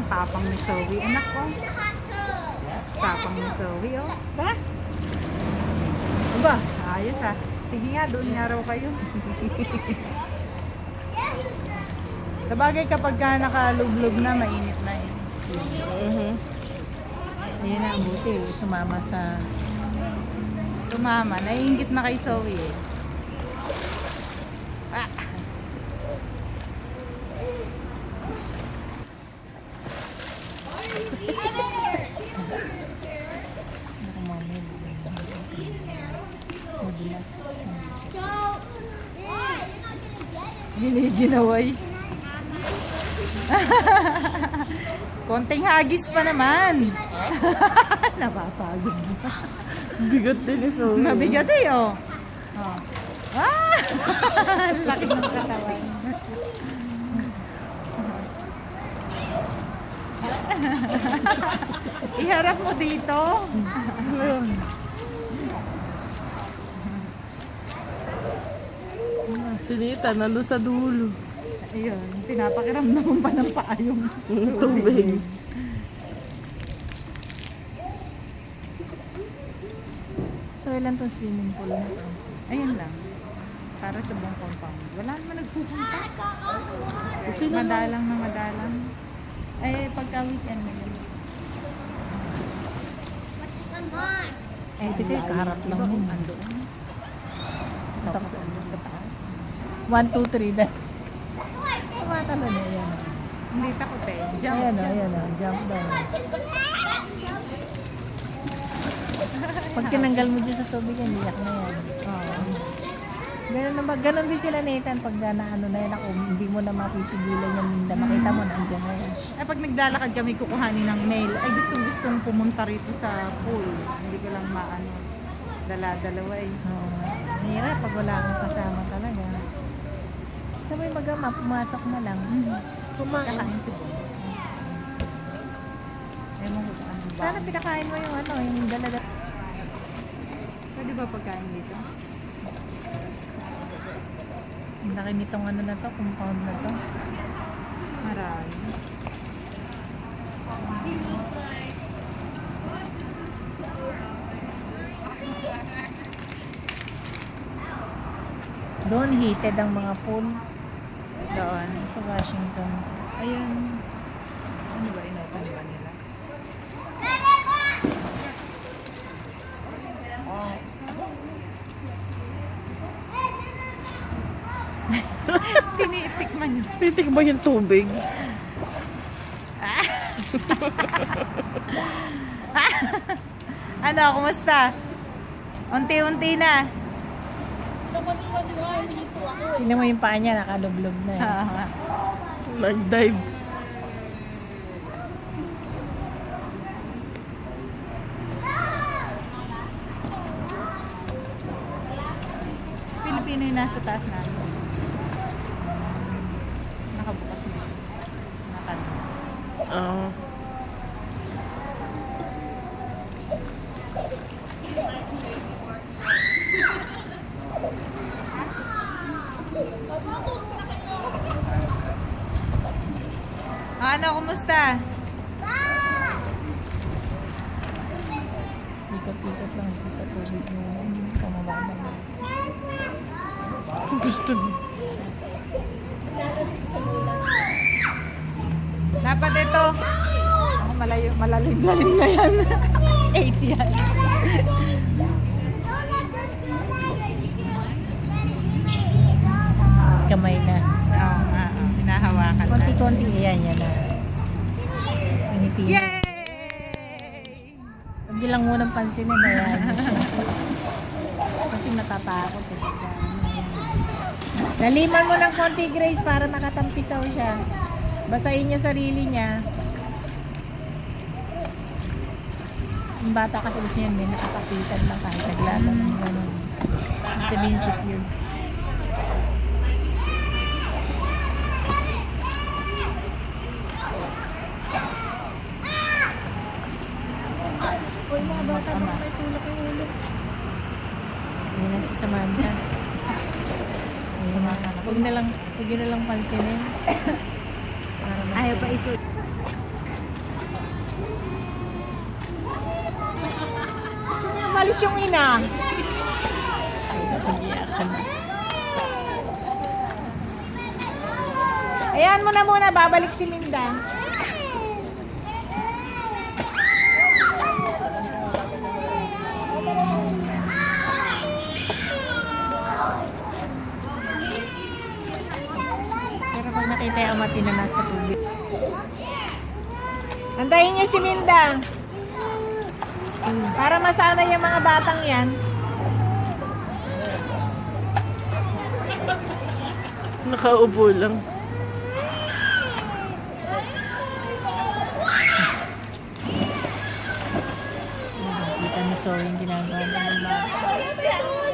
tapang ni Zoe. Anak ko. Tapang ni Zoe, oh. Ba? Aba, ayos ah. Sige nga, doon nga raw kayo. Sabagay kapag ka nakalublog na, mainit na eh. Ayun na, buti. Sumama sa... Tumama, naiingit na kay Zoe eh. Ah. Giniginaway. Konting hagis pa naman. Napapagod na. Bigat din ni Zoe. Mabigat eh, oh. Oh. Ah! Laki ng katawan. Iharap mo dito. Sinita, nalo sa dulo. Ayun, pinapakiramdaman pa ng paa yung Tubig. So, ilan tong swimming pool na to? Ayun lang. Para sa buong compound. Wala naman nagpupunta. Sino na? Madalang na madalang. Eh, pagka weekend na yun. Eh, ito kayo, kaharap lang yun. Andoon. Tapos andun sa taas. 1, 2, 3 na. Tumatalo na yan. Hindi takot eh. Jump. Ayan o, jump. ayan o. Jump down. Pag tinanggal mo dyan sa tubig yan, iyak na yan. Oo. Ganun na ba? Ganun din sila Nathan pag na ano na yan ako, hindi mo na mapipigilan yan na makita mo na andyan na yan. Eh, pag naglalakad kami kukuhanin ng mail, ay gustong pumunta rito sa pool. Hindi ko lang maano. Dala-dalawa eh. Oo. Mahirap pag wala kang kasama talaga. Sabay magama, pumasok na lang. Kumain. Kakain si Bon. Ewan ko kung ano ba. Sana pinakain mo yung ano, yung dalaga. Pwede ba pagkain dito? Ang laki nitong ano na to, compound na to. Marami. Doon heated ang mga pool Doon. sa Washington. Ayun. Ano ba inopen ba nila? Tinitikman niyo. Titik ba yung tubig? Ano, kumusta? Unti-unti na. Tingnan mo yung paa niya, nakalublog na eh. Nag-dive. Pilipino yung nasa taas na. Nakabukas na. Natanong. Oo. Ano, kumusta? Ikot-ikot lang siya sa tubig mo. Kamababa. Gusto niya. Dapat ito. Ako malalim-lalim na yan. 8 yan. Kamay na. Oo nga, hinahawakan na. Konti-konti yan na. Pinipili. Yay! Huwag lang munang pansinin na yan. Kasi natatakot eh. Laliman mo ng konti, Grace, para nakatampisaw siya. Basahin niya sarili niya. Yung bata kasi gusto niya may nakakapitan lang kahit naglaban ng gano'n. Sabihin secure. Uy, mga bata na may tulak yung ulo. Ayun na si Samantha. Huwag na lang pansinin. Ayaw pa ito. umalis yung ina. Nag-iyakan na. Ayan mo na muna, babalik si Minda. Pero pag nakita yung amati na nasa tubig. Antayin niyo si Minda. Para masana yung mga batang yan. Nakaupo lang. Kita ni Zoe yung ginagawa ng bata.